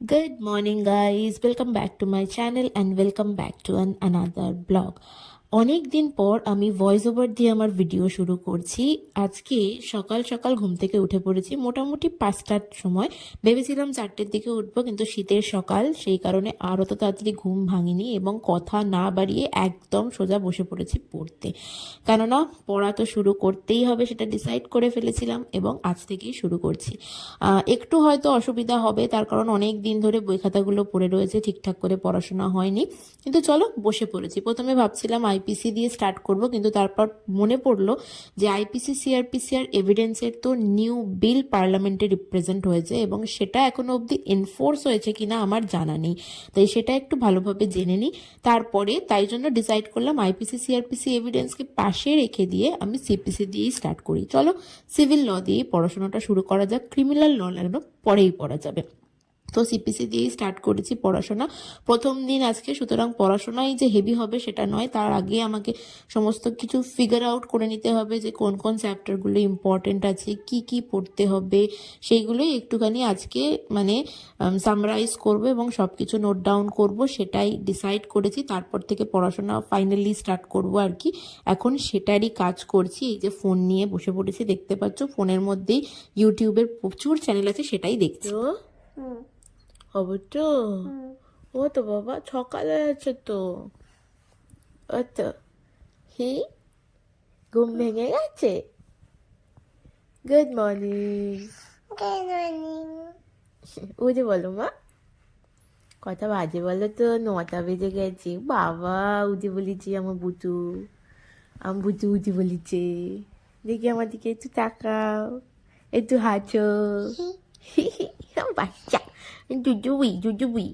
Good morning, guys. Welcome back to my channel and welcome back to another blog. অনেক দিন পর আমি voice over দিয়ে আমার ভিডিও শুরু করছি। আজকে সকাল সকাল ঘুম থেকে উঠে পড়েছি মোটামুটি 5টার সময়। ভেবেছিলাম 4টের দিকে উঠবো, কিন্তু শীতের সকাল, সেই কারণে আর অত তাড়াতাড়ি ঘুম ভাঙিনি এবং কথা না বাড়িয়ে একদম সোজা বসে পড়েছি পড়তে। কেননা পড়া তো শুরু করতেই হবে, সেটা ডিসাইড করে ফেলেছিলাম এবং আজ থেকেই শুরু করছি। একটু হয়তো অসুবিধা হবে, তার কারণ অনেক দিন ধরে বই খাতাগুলো পড়ে রয়েছে, ঠিকঠাক করে পড়াশোনা হয়নি। কিন্তু চলো, বসে পড়েছি। প্রথমে ভাবছিলাম আইপিসি দিয়ে স্টার্ট করব, কিন্তু তারপর মনে পড়লো যে আইপিসি সিআরপিসি আর এভিডেন্সের তো নিউ বিল পার্লামেন্টে রিপ্রেজেন্ট হয়েছে এবং সেটা এখনো অবধি এনফোর্স হয়েছে কিনা আমার জানা নেই। তাই সেটা একটু ভালোভাবে জেনে নিই। তারপরে তাই জন্য ডিসাইড করলাম আইপিসি সিআরপিসি এভিডেন্সকে পাশে রেখে দিয়ে আমি সিপিসি দিয়েই স্টার্ট করি। চলো, সিভিল ল দিয়েই পড়াশোনাটা শুরু করা যাক। ক্রিমিনাল ল লাগলো পরেই পড়া যাবে। তো সিপিসি দিয়েই স্টার্ট করেছি পড়াশোনা। প্রথম দিন আজকে, সুতরাং পড়াশোনাই যে হেভি হবে সেটা নয়, তার আগে আমাকে সমস্ত কিছু ফিগার আউট করে নিতে হবে যে কোন কোন চ্যাপ্টারগুলো ইম্পর্টেন্ট আছে, কি কি পড়তে হবে, সেইগুলোই একটুখানি আজকে মানে সামারাইজ করব এবং সব কিছু নোট ডাউন করব, সেটাই ডিসাইড করেছি। তারপর থেকে পড়াশোনা ফাইনালি স্টার্ট করব আর কি। এখন সেটারই কাজ করছি। এই যে ফোন নিয়ে বসে পড়েছি, দেখতে পাচ্ছ ফোনের মধ্যেই ইউটিউবের প্রচুর চ্যানেল আছে, সেটাই দেখছি। হবে তো? ও তো বাবা, সকালে আছে তো। ও তো হি, ঘুম ভেঙে গেছে। Good morning. Good morning. উঠে বলো মা। কটা বাজে বলো তো? 9টা বেজে গেছে। বাবা উঠে বলেছি আমার বুটু। আমার বুটু উঠে বলেছে। দেখি আমার দিকে একটু তাকাও, একটু হাঁচো। বাচ্চা jujube jujube.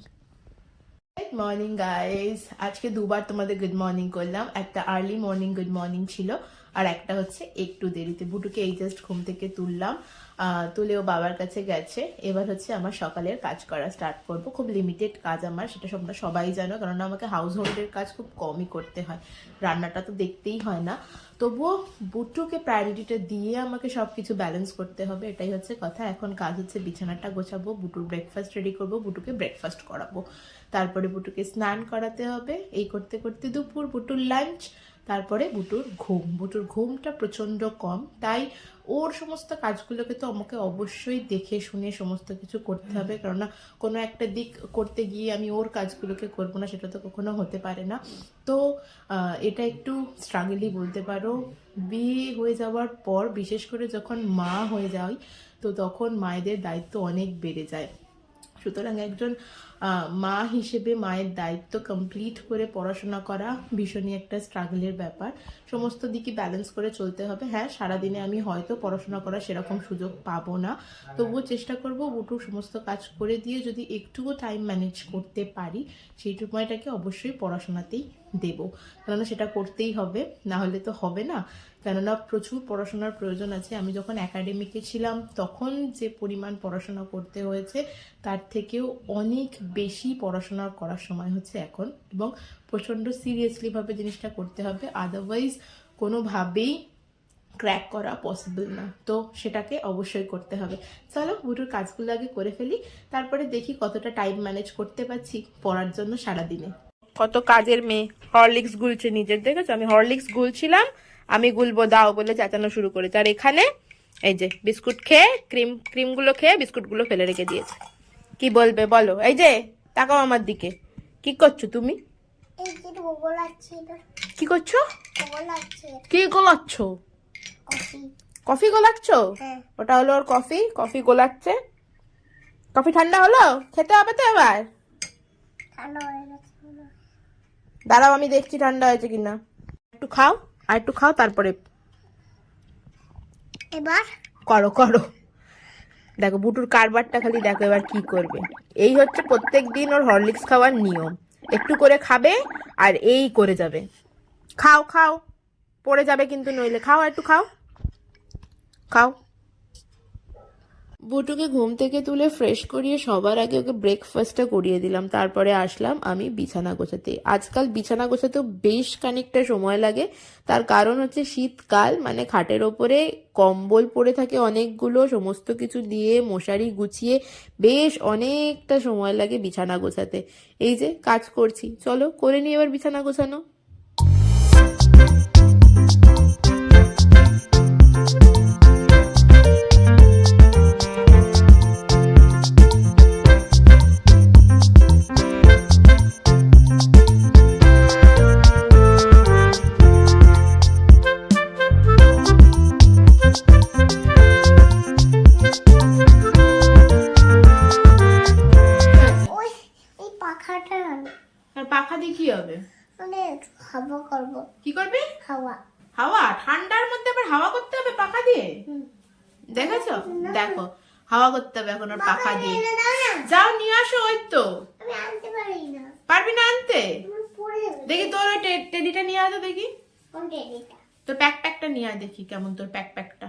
Good morning guys. আজকে দুবার তোমাদের গুড মর্নিং করলাম। একটা আর্লি মর্নিং গুড মর্নিং ছিল, আর একটা হচ্ছে একটু দেরিতে। বুটুকে এই জাস্ট ঘুম থেকে তুললাম, তুলেও বাবার কাছে গেছে। এবার হচ্ছে আমার সকালের কাজ করা স্টার্ট করব। খুব লিমিটেড কাজ আমার, সেটা তোমরা সবাই জানো, কারণ আমাকে হাউস হোল্ডের কাজ খুব কমই করতে হয়, রান্নাটা তো দেখতেই হয় না। তবুও বুটুকে প্রায়োরিটিটা দিয়ে আমাকে সব কিছু ব্যালেন্স করতে হবে, এটাই হচ্ছে কথা। এখন কাজ হচ্ছে বিছানাটা গোছাবো, বুটুর ব্রেকফাস্ট রেডি করবো, বুটুকে ব্রেকফাস্ট করাবো, তারপরে বুটুকে স্নান করাতে হবে, এই করতে করতে দুপুর, বুটুর লাঞ্চ, তারপরে বুটুর ঘুম। বুটুর ঘুমটা প্রচণ্ড কম, তাই ওর সমস্ত কাজগুলোকে তো আমাকে অবশ্যই দেখে শুনে সমস্ত কিছু করতে হবে, কেননা কোনো একটা দিক করতে গিয়ে আমি ওর কাজগুলোকে করবো না, সেটা তো কখনো হতে পারে না। তো এটা একটু স্ট্রাগলই বলতে পারো। বিয়ে হয়ে যাওয়ার পর, বিশেষ করে যখন মা হয়ে যায়, তো তখন মায়েদের দায়িত্ব অনেক বেড়ে যায়। সুতরাং একজন মা হিসেবে মায়ের দায়িত্ব কমপ্লিট করে পড়াশোনা করা ভীষণই একটা স্ট্রাগলের ব্যাপার। সমস্ত দিকই ব্যালেন্স করে চলতে হবে। হ্যাঁ, সারাদিনে আমি হয়তো পড়াশোনা করার সেরকম সুযোগ পাবো না, তবুও চেষ্টা করব বুটুর সমস্ত কাজ করে দিয়ে যদি একটুও টাইম ম্যানেজ করতে পারি, সেই সময়টাকে অবশ্যই পড়াশোনাতেই দেব, কেননা সেটা করতেই হবে, না হলে তো হবে না। কেননা প্রচুর পড়াশোনার প্রয়োজন আছে। আমি যখন একাডেমিকে ছিলাম তখন যে পরিমাণ পড়াশোনা করতে হয়েছে, তার থেকেও অনেক বেশি পড়াশোনা করার সময় হচ্ছে এখন, এবং প্রচণ্ড সিরিয়াসলিভাবে জিনিসটা করতে হবে, আদারওয়াইজ কোনোভাবেই ক্র্যাক করা পসিবল না। তো সেটাকে অবশ্যই করতে হবে। চলো, বুটুর কাজগুলো আগে করে ফেলি, তারপরে দেখি কতটা টাইম ম্যানেজ করতে পারছি পড়ার জন্য সারাদিনে। কত কাজের মেয়ে, হরলিক্স গুলছে নিজের, দেখেছো? আমি হরলিক্স গুলছিলাম, আমি গুলবো দাও বলে চেঁচানো শুরু করেছে, আর এখানে এই যে বিস্কুট খেয়ে ক্রিমগুলো খেয়ে বিস্কুটগুলো ফেলে রেখে দিয়েছে। কি বলবে বলো? এই যে তাকাও আমার দিকে, কি করছো তুমি? কি করছো? কি গোলাচ্ছ? কফি গোলাচ্ছ? ওটা হলো ওর কফি, কফি গোলাচ্ছে। কফি ঠান্ডা হলো? খেতে হবে তো এবার। দাঁড়াও, আমি দেখছি ঠান্ডা হয়েছে কিনা। একটু খাও, আর একটু খাও, তারপরে এবার করো করো। দেখো বুটুর কারবারটা খালি দেখো, এবার কি করবে। এই হচ্ছে প্রত্যেক দিন ওর হরলিক্স খাওয়ার নিয়ম, একটু করে খাবে আর এই করে যাবে। খাও খাও, পড়ে যাবে কিন্তু নইলে। খাও, একটু খাও, খাও। বুটুকে ঘুম থেকে তুলে ফ্রেশ করিয়ে সবার আগে ওকে ব্রেকফাস্টটা করিয়ে দিলাম, তারপরে আসলাম আমি বিছানা গোছাতে। আজকাল বিছানা গোছাতেও বেশ খানিকটা সময় লাগে, তার কারণ হচ্ছে শীতকাল, মানে খাটের ওপরে কম্বল পড়ে থাকে অনেকগুলো, সমস্ত কিছু দিয়ে মশারি গুছিয়ে বেশ অনেকটা সময় লাগে বিছানা গোছাতে। এই যে কাজ করছি, চলো করে নিই এবার বিছানা গোছানো। ওই এই পাখাটা আর পাখা দিয়ে কি হবে? অনেক হাওয়া করবো। কি করবে? হাওয়া। হাওয়া? ঠান্ডার মধ্যে আবার হাওয়া করতে হবে পাখা দিয়ে? দেখেছো? দেখো হাওয়া করতে হবে এখন ওর পাখা দিয়ে। এনে দাও না, যাও নিয়ে আসো। ওই তো আমি আনতে পারি না, পারবি না আনতে? আমার পড়ে যাবে। দেখি তোর ওই টেডিটা নিয়ে আয় তো দেখি। কোন টেডিটা? তোর প্যাকটা নিয়ে আয় দেখি কেমন তোর প্যাকটা।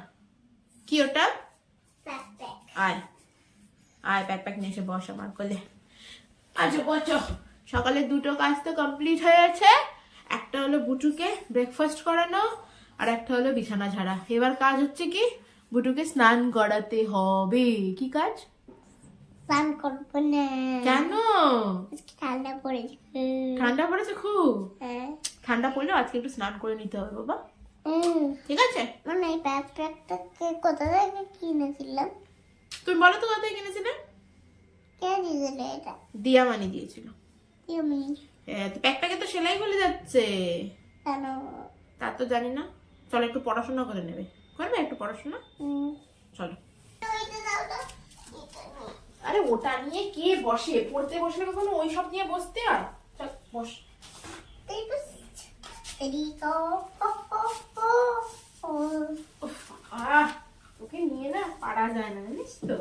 কি ওটা? Pack pack. আয় আয় প্যাক নিয়ে এসে বস আমার কোলে। আচ্ছা বসো। সকালে দুটো কাজ তো কমপ্লিট হয়ে গেছে, একটা হলো বুটুকে ব্রেকফাস্ট করানো আর একটা হলো বিছানা ঝাড়া। এবার কাজ হচ্ছে কি, বুটুকে স্নান করাতে হবে। কি কাজ? স্নান করবো না। কেন? আজকে ঠান্ডা পড়েছে। ঠান্ডা পড়েছে খুব? হ্যাঁ। ঠান্ডা পড়লেও আজকে একটু স্নান করে নিতে হবে বাবা, ঠিক আছে? মানে এই প্যাক প্যাকটা কোথা থেকে কিনেছিলাম? তুমি বলো তো কোথায় কিনেছিলে? কে দিয়েছিল এটা? দিয়া মানি দিয়েছিল। আমি তো প্যাকটাকে তো সেলাই খুলে যাচ্ছে। কেন? তা তো জানি না। চলো একটু পড়াশোনা করে নেবে, করবে একটু পড়াশোনা? চলো। ওইটা দাও তো। আরে ওটা নিয়ে কে বসে? পড়তে বসলে কখনো ওই সব নিয়ে বসতে হয়? চল বস। উফ, ওকে নিয়ে না পারা যায় না, জানিস তো।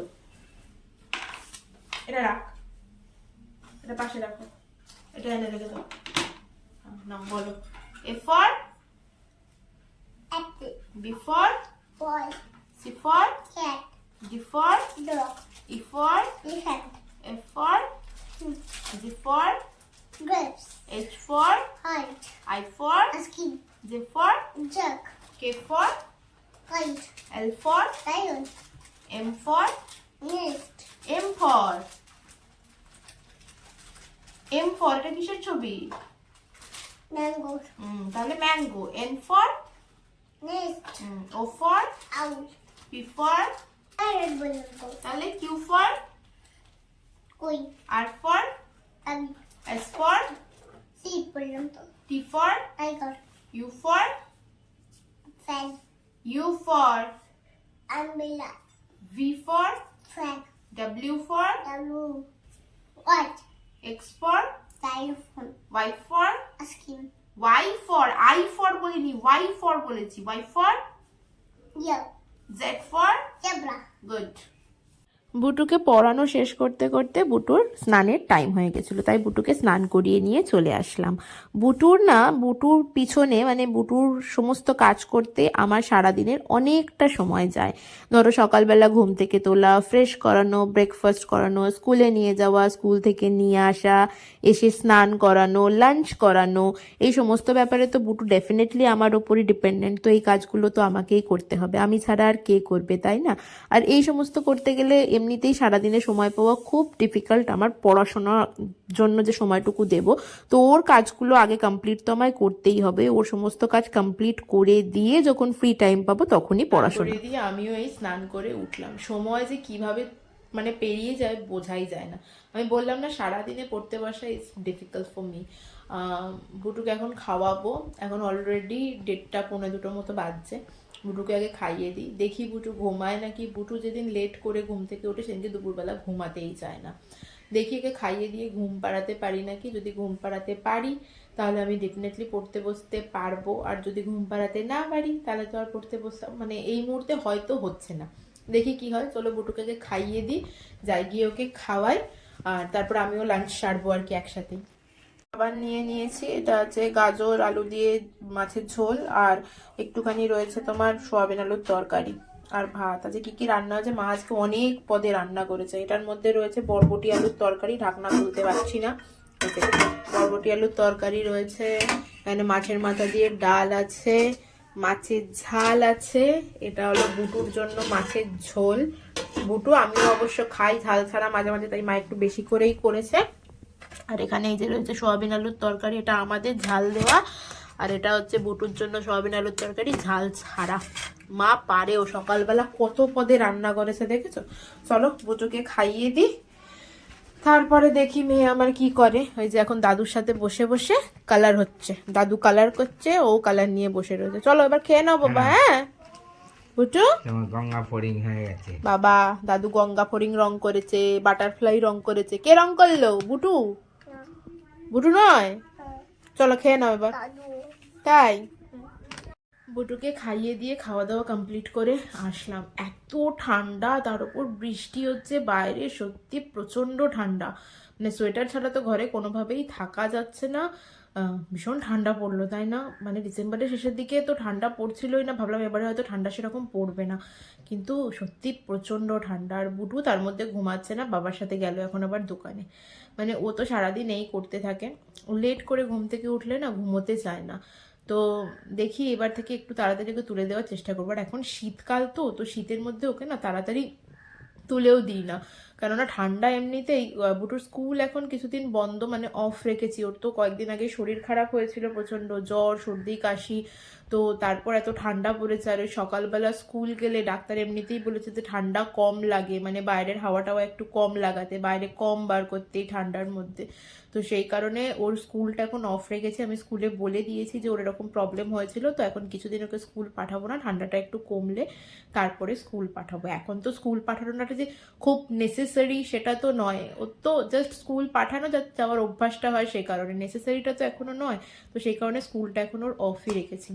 এটা রাখ, এটা পাশে রাখো, এটা এনে রেখে দাও। নাম বলো। A for Apple. B for Boy. C for Cat. D for Dog. E for Elephant. F for G for Grapes. H for Heart. I for Skin. J for Jug. K for Kite. L for Lion. M for Nest. M for M for এটা কিসের ছবি? Mango. তাহলে mango. N for Nest. O for Owl. P for Parrot balloon. তাহলে Q for Koi. R for Abby. S for Sheep balloon. T for Tiger. U for Fan. U for Umbrella. V for Flag. W for W. What? X for Xylophone. Y for Skin. Y for I for বলিনি, Y for বলেছি। Y for Yeah. Z for Zebra. Good. বুটুকে পড়ানো শেষ করতে করতে বুটুর স্নানের time হয়ে গেছিলো, তাই বুটুকে স্নান করিয়ে নিয়ে চলে আসলাম। বুটুর পিছনে মানে বুটুর সমস্ত কাজ করতে আমার সারাদিনের অনেকটা সময় যায়। ধরো সকালবেলা ঘুম থেকে তোলা, ফ্রেশ করানো, ব্রেকফাস্ট করানো, স্কুলে নিয়ে যাওয়া, স্কুল থেকে নিয়ে আসা, এসে স্নান করানো, লাঞ্চ করানো, এই সমস্ত ব্যাপারে তো বুটু ডেফিনেটলি আমার ওপরই ডিপেন্ডেন্ট। তো এই কাজগুলো তো আমাকেই করতে হবে, আমি ছাড়া আর কে করবে, তাই না? আর এই সমস্ত করতে গেলে এমনিতেই সারাদিনে সময় পাওয়া খুব ডিফিকাল্ট। আমার পড়াশোনার জন্য যে সময়টুকু দেব, তো ওর কাজগুলো আগে কমপ্লিট তো আমায় করতেই হবে। ওর সমস্ত কাজ কমপ্লিট করে দিয়ে যখন ফ্রি টাইম পাবো তখনই পড়াশোনা করে দিয়ে আমিও এই স্নান করে উঠলাম। সময় যে কিভাবে মানে পেরিয়ে যায় বোঝাই যায় না। আমি বললাম না সারাদিনে পড়তে বসা ইজ ডিফিকাল্ট ফর মি। বুটুকে এখন খাওয়াবো, এখন অলরেডি 1:30 পৌনে 2 মতো বাজছে। বুটুকে আগে খাইয়ে দিই, দেখি বুটু ঘুমায় নাকি। বুটু যেদিন লেট করে ঘুম থেকে ওঠে সেদিনকে দুপুরবেলা ঘুমাতেই চায় না। দেখি একে খাইয়ে দিয়ে ঘুম পাড়াতে পারি নাকি। যদি ঘুম পাড়াতে পারি তাহলে আমি ডেফিনেটলি পড়তে বসতে পারবো, আর যদি ঘুম পাড়াতে না পারি তাহলে তো আর পড়তে বসতে মানে এই মুহূর্তে হয়তো হচ্ছে না। দেখি কি হয়। চলো বুটুকে আগে খাইয়ে দিই, যাই গিয়ে ওকে খাওয়াই, আর তারপর আমিও লাঞ্চ সারবো আর কি একসাথেই। খাবার নিয়ে নিয়েছি, এটা আছে গাজর আলু দিয়ে মাছের ঝোল, আর একটুখানি রয়েছে তোমার সোয়াবিন আলুর তরকারি। আর ভাত। আজকে কি কি রান্না হয়েছে, মা আজকে অনেক পদে রান্না করেছে। এটার মধ্যে রয়েছে বরবটি আলুর তরকারি, ঢাকনা খুলতে পারছি না। বরবটি আলুর তরকারি রয়েছে, এখানে মাছের মাথা দিয়ে ডাল আছে, মাছের ঝাল আছে, এটা হলো বুটুর জন্য মাছের ঝোল। বুটু আমিও অবশ্য খাই ঝাল ছাড়া মাঝে মাঝে, তাই মা একটু বেশি করেই করেছে। আর এখানে এই যে রয়েছে সোয়াবিন আলুর তরকারি, এটা আমাদের ঝাল দেওয়া। আর এটা হচ্ছে বুটুর জন্য সোয়াবিন আলুর তরকারি ঝাল ছাড়া। মা পারেও, সকালবেলা কত পদে রান্না করেছে দেখেছো। চলো বুটুকে খাইয়ে দিই, তারপরে দেখি মেয়ে আমার কি করে। ওই যে এখন দাদুর সাথে বসে বসে কালার হচ্ছে, দাদু কালার করছে, ও কালার নিয়ে বসে রয়েছে। চলো এবার খেয়ে নাও বাবা। হ্যাঁ বুটু, গঙ্গা ফড়িং হয়ে গেছে বাবা দাদু গঙ্গা ফড়িং রং করেছে, বাটারফ্লাই রং করেছে। কে রং করলো? বুটু? বুটু নয়। চলো খেয়ে নাও এবার। তাই বুটুকে খাইয়ে দিয়ে খাওয়া দাওয়া কমপ্লিট করে আসলাম। এত ঠান্ডা, তার উপর বৃষ্টি হচ্ছে বাইরে, সত্যি প্রচন্ড ঠান্ডা। মানে সোয়েটার ছাড়া তো ঘরে কোনোভাবেই থাকা যাচ্ছে না। ভীষণ ঠান্ডা পড়লো, তাই না? মানে ডিসেম্বরের শেষের দিকে তো ঠান্ডা পড়ছিলই না, ভাবলাম এবারে হয়তো ঠান্ডা সেরকম পড়বে না, কিন্তু সত্যি প্রচন্ড ঠান্ডা। আর বুটু তার মধ্যে ঘুমাচ্ছে না, বাবার সাথে গেল এখন আবার দোকানে। মানে ও তো সারাদিন এই করতে থাকে, লেট করে ঘুম থেকে উঠলে না ঘুমোতে চায় না। তো দেখি এবার থেকে একটু তাড়াতাড়ি ওকে তুলে দেওয়ার চেষ্টা করবো। আর এখন শীতকাল, তো শীতের মধ্যে ওকে না তাড়াতাড়ি তুলেও দিই না, কেননা ঠান্ডা এমনিতেই। বুটুর স্কুল এখন কিছুদিন বন্ধ, মানে অফ রেখেছি। ওর তো কয়েকদিন আগে শরীর খারাপ হয়েছিল, প্রচন্ড জ্বর সর্দি কাশি। তো তারপর এত ঠান্ডা পড়েছে, আর সকালবেলা স্কুল গেলে ডাক্তার এমনিতেই বলেছে যে ঠান্ডা কম লাগে, মানে বাইরের হাওয়াটাও একটু কম লাগাতে, বাইরে কম বার করতে এই ঠান্ডার মধ্যে। তো সেই কারণে ওর স্কুলটা এখন অফ রেখেছে। আমি স্কুলে বলে দিয়েছি যে ওর এরকম প্রবলেম হয়েছিল, তো এখন কিছুদিন ওকে স্কুল পাঠাবো না, ঠান্ডাটা একটু কমলে তারপরে স্কুল পাঠাবো। এখন তো স্কুল পাঠানোটা যে খুব নেসেসারি সেটা তো নয়, ও তো জাস্ট স্কুল পাঠানো যাতে যাওয়ার অভ্যাসটা হয়, সেই কারণে। নেসেসারিটা তো এখনো নয়, তো সেই কারণে স্কুলটা এখন ওর অফই রেখেছি।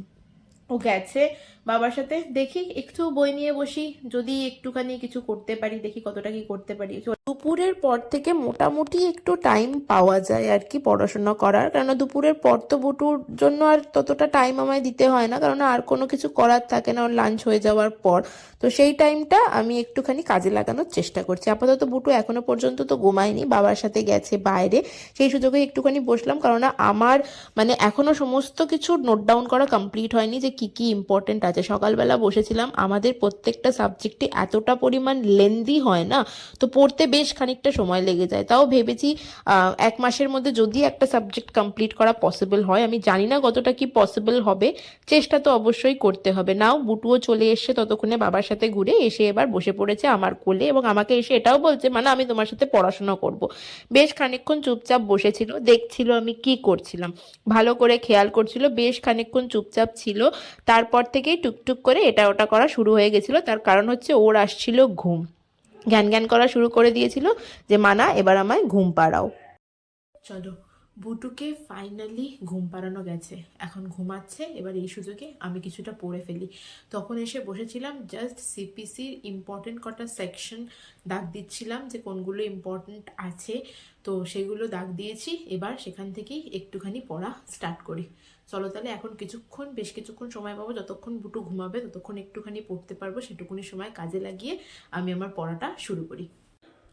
ও গেছে বাবার সাথে, দেখি একটু বই নিয়ে বসি, যদি একটুখানি কিছু করতে পারি, দেখি কতটা কি করতে পারি। দুপুরের পর থেকে মোটামুটি একটু টাইম পাওয়া যায় আর কি পড়াশোনা করার, কারণ দুপুরের পর তো বুটুর জন্য আর ততটা টাইম আমায় দিতে হয় না, কারণ আর কোনো কিছু করার থাকে না ওর লাঞ্চ হয়ে যাওয়ার পর। তো সেই টাইমটা আমি একটুখানি কাজে লাগানোর চেষ্টা করছি। আপাতত বুটু এখনো পর্যন্ত তো ঘুমায়নি, বাবার সাথে গেছে বাইরে, সেই সুযোগে একটুখানি বসলাম। কারণ আমার মানে এখনো সমস্ত কিছু নোট ডাউন করা কমপ্লিট হয়নি যে কি কি ইম্পর্টেন্ট আছে। সকালবেলা বসেছিলাম, আমাদের প্রত্যেকটা সাবজেক্টে এতটা পরিমাণ লেন্দি হয় না, তো পড়তে বেশ খানিকটা সময় লেগে যায়। তাও ভেবেছি 1 মাসের মধ্যে যদি একটা সাবজেক্ট কমপ্লিট করা পসিবল হয়। আমি জানি না কতটা কি পসিবল হবে, চেষ্টা তো অবশ্যই করতে হবে। নাও বুটুও চলে এসছে ততক্ষণে বাবার সাথে ঘুরে এসে, এবার বসে পড়েছে আমার কোলে, এবং আমাকে এসে এটাও বলছে মানে আমি তোমার সাথে পড়াশোনা করব। বেশ খানিকক্ষণ চুপচাপ বসেছিল, দেখছিল আমি কি করছিলাম, ভালো করে খেয়াল করছিল, বেশ খানিকক্ষণ চুপচাপ ছিল। তারপর থেকেই টুকটুক করে এটা ওটা করা শুরু হয়ে গেছিল। তার কারণ হচ্ছে ওর আসছিল ঘুম, জ্ঞান জ্ঞান করা শুরু করে দিয়েছিল যে মানা এবার আমায় ঘুম পাড়াও। চলো বুটুকে ফাইনালি ঘুম পাড়ানো গেছে, এখন ঘুমাচ্ছে। এবার এই সুযোগে আমি কিছুটা পড়ে ফেলি। তখন এসে বসেছিলাম, জাস্ট সিপিসির ইম্পর্টেন্ট কটা সেকশন দাগ দিচ্ছিলাম যে কোনগুলো ইম্পর্টেন্ট আছে, তো সেগুলো দাগ দিয়েছি। এবার সেখান থেকেই একটুখানি পড়া স্টার্ট করি। চলো তাহলে এখন বেশ কিছুক্ষণ সময় পাবো, যতক্ষণ বুটু ঘুমাবে ততক্ষণ একটুখানি পড়তে পারবো, সেটুকুনি সময় কাজে লাগিয়ে আমি আমার পড়াটা শুরু করি।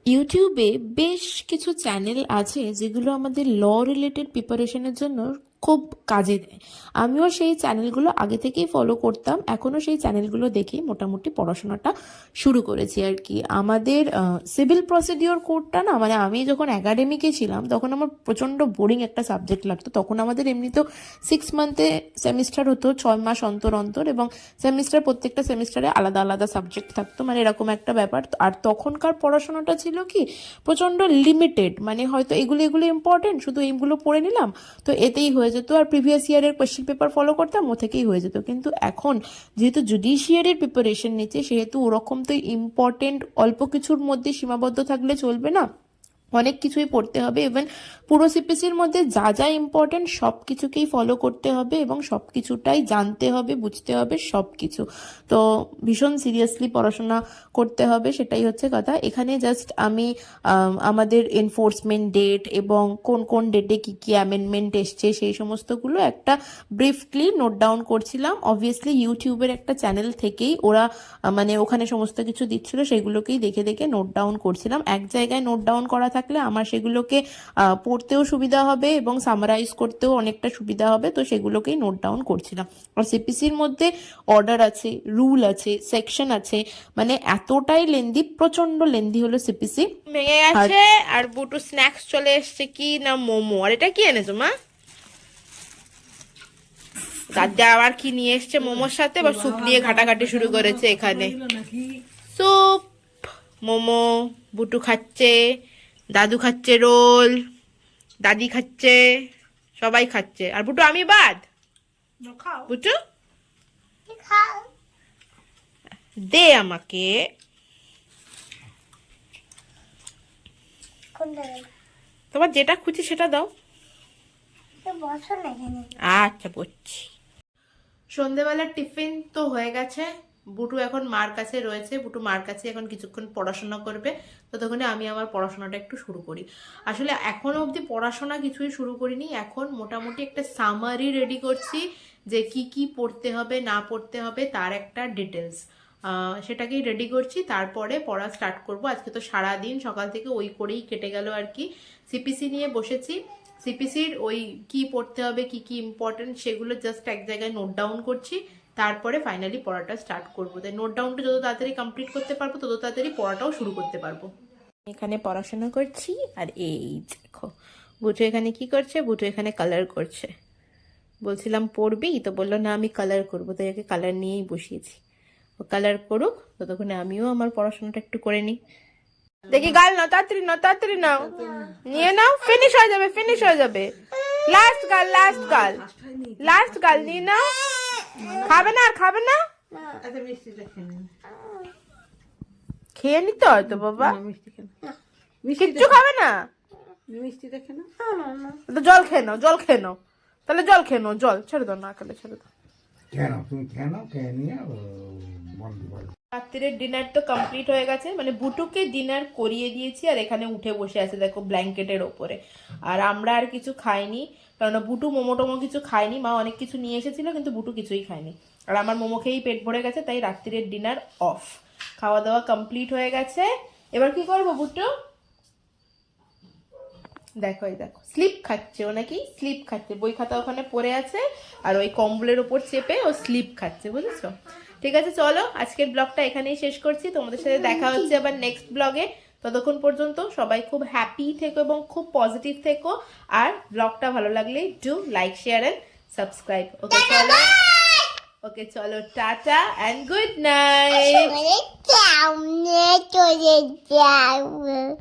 ইউটিউবে বেশ কিছু চ্যানেল আছে যেগুলো আমাদের ল রিলেটেড প্রিপারেশনের জন্য খুব কাজে দেয়। আমিও সেই চ্যানেলগুলো আগে থেকেই ফলো করতাম, এখনও সেই চ্যানেলগুলো দেখেই মোটামুটি পড়াশোনাটা শুরু করেছি আর কি। আমাদের সিভিল প্রসিডিওর কোডটা না, মানে আমি যখন একাডেমিকে ছিলাম তখন আমার প্রচণ্ড বোরিং একটা সাবজেক্ট লাগতো। তখন আমাদের এমনিতেও 6 মান্থে সেমিস্টার হতো, 6 মাস অন্তর অন্তর, এবং প্রত্যেকটা সেমিস্টারে আলাদা আলাদা সাবজেক্ট থাকতো, মানে এরকম একটা ব্যাপার। আর তখনকার পড়াশোনাটা ছিল কি প্রচণ্ড লিমিটেড, মানে হয়তো এগুলো ইম্পর্টেন্ট, শুধু এইগুলো পড়ে নিলাম তো এতেই হয়ে যেত, আর প্রিভিয়াস ইয়ারের কোয়েশ্চেন পেপার ফলো করতাম, ও থেকেই হয়ে যেত। কিন্তু এখন যেহেতু জুডিশিয়ারির প্রিপারেশন নিচ্ছে, সেহেতু ওরকম তো ইম্পর্টেন্ট অল্প কিছুর মধ্যে সীমাবদ্ধ থাকলে চলবে না। অনেক কিছুই পড়তে হবে। ইভেন পুরো সিপিসির মধ্যে যা যা ইম্পর্টেন্ট সব কিছুকেই ফলো করতে হবে এবং সব কিছুটাই জানতে হবে, বুঝতে হবে সব কিছু। তো ভীষণ সিরিয়াসলি পড়াশোনা করতে হবে, সেটাই হচ্ছে কথা। এখানে জাস্ট আমি আমাদের এনফোর্সমেন্ট ডেট এবং কোন কোন ডেটে কি কি অ্যামেন্ডমেন্ট এসছে সেই সমস্তগুলো একটা ব্রিফলি নোট ডাউন করছিলাম। অবভিয়াসলি ইউটিউবের একটা চ্যানেল থেকেই ওরা মানে ওখানে সমস্ত কিছু দিচ্ছিল, সেগুলোকেই দেখে দেখে নোট ডাউন করছিলাম। এক জায়গায় নোট ডাউন করা থাকলে আমার সেগুলোকে পড়তেও সুবিধা হবে এবং সামারাইজ করতেও অনেকটা সুবিধা হবে, তো সেগুলোকেই নোট ডাউন করছিলাম। আর সিপিসির মধ্যে অর্ডার আছে, রুল আছে, সেকশন আছে, মানে এতটাই লেন্দি, প্রচন্ড লেন্দি হলো সিপিসি। ভেঙে গেছে আর বুটু স্ন্যাক্স চলে এসছে, কি না মোমো। আর এটা কি এনেছো মা? দাদা আবার কি নিয়ে এসছে মোমোর সাথে, এবার স্যুপ নিয়ে ঘাটাঘাটি শুরু করেছে এখানে। স্যুপ, মোমো, বুটু খাচ্ছে, দাদু খাচ্ছে রোল, দাদি খাচ্ছে, সবাই খাচ্ছে। আর বুটু আমি বাদ? বুটু খাও দে আমাকে। কোনটা দেবো? তোমার যেটা খুঁজছি সেটা দাও। বসো না এখানে। আচ্ছা বুঝছি। সন্ধেবেলার টিফিন তো হয়ে গেছে, বুটু এখন মার কাছে রয়েছে। বুটু মার কাছে এখন কিছুক্ষণ পড়াশোনা করবে, ততক্ষণে আমি আমার পড়াশোনাটা একটু শুরু করি। আসলে এখনো অবধি পড়াশোনা কিছুই শুরু করিনি, এখন মোটামুটি একটা সামারি রেডি করছি যে কি কি পড়তে হবে না পড়তে হবে তার একটা ডিটেলস, সেটাকেই রেডি করছি। তারপরে পড়া স্টার্ট করব। আজকে তো সারাদিন সকাল থেকে ওই করেই কেটে গেল আর কি। সিপিসি নিয়ে বসেছি, সিপিসির ওই কি পড়তে হবে কি কি ইম্পর্টেন্ট সেগুলো জাস্ট এক জায়গায় নোট ডাউন করছি, তারপরে ফাইনালি পড়াটা স্টার্ট করবো। তাই নোট ডাউনটা যত তাড়াতাড়ি কমপ্লিট করতে পারবো তত তাড়াতাড়ি পড়াটাও শুরু করতে পারবো। এখানে পড়াশোনা করছি আর এই দেখো বুটু এখানে কি করছে, বুটু এখানে কালার করছে। বলছিলাম পড়বি, তো বললো না আমি কালার করবো, তাই ওকে কালার নিয়েই বসিয়েছি। ও কালার করুক, ততক্ষণে আমিও আমার পড়াশোনাটা একটু করে নিই। দেখি গাল নাও, তাড়াতাড়ি নাও, তাড়াতাড়ি নাও, নিয়ে নাও, ফিনিশ হয়ে যাবে, ফিনিশ হয়ে যাবে। লাস্ট গাল, লাস্ট গাল, লাস্ট গাল নিয়ে নাও। খাবে না আর খাবে না? খেয়ে নিতে হয় তো বাবা, কিচ্ছু খাবে না? তো জল খেয়ে নাও, জল খেয়ে নাও, তাহলে জল খেয়ে নাও, জল ছেড়ে দাও না, কালে ছেড়ে দাও। কেন তুমি কেন খেয়ে নিয়ে বন্ধ করো? রাত্রির ডিনার তো কমপ্লিট হয়ে গেছে, মানে বুটুকে ডিনার করিয়ে দিয়েছি আর এখানে উঠে বসে আছে দেখো ব্ল্যাঙ্কেটের ওপরে। আর আমরা আর কিছু খাইনি, কারণ বুটু মোমো টোমো কিছু খায়নি। মা অনেক কিছু নিয়ে এসেছিল কিন্তু বুটু কিছুই খায়নি, আর আমার মোমো খেয়েই পেট ভরে গেছে, তাই রাত্রির ডিনার অফ। খাওয়া দাওয়া কমপ্লিট হয়ে গেছে। এবার কি করবো বুটু? দেখো এই দেখো স্লিপ খাচ্ছে ও, নাকি স্লিপ খাচ্ছে, বই খাতা ওখানে পড়ে আছে আর ওই কম্বলের ওপর চেপে ও স্লিপ খাচ্ছে, বুঝেছো? ঠিক আছে চলো আজকের ব্লগটা এখানেই শেষ করছি, তোমাদের সাথে দেখা হচ্ছে আবার নেক্সট ব্লগে। ততক্ষণ পর্যন্ত সবাই খুব হ্যাপি থেকো এবং খুব পজিটিভ থেকো। আর ব্লগটা ভালো লাগলে do like share and subscribe. Okay চলো, ওকে চলো, টাটা এন্ড গুড নাইট। চলে যাও।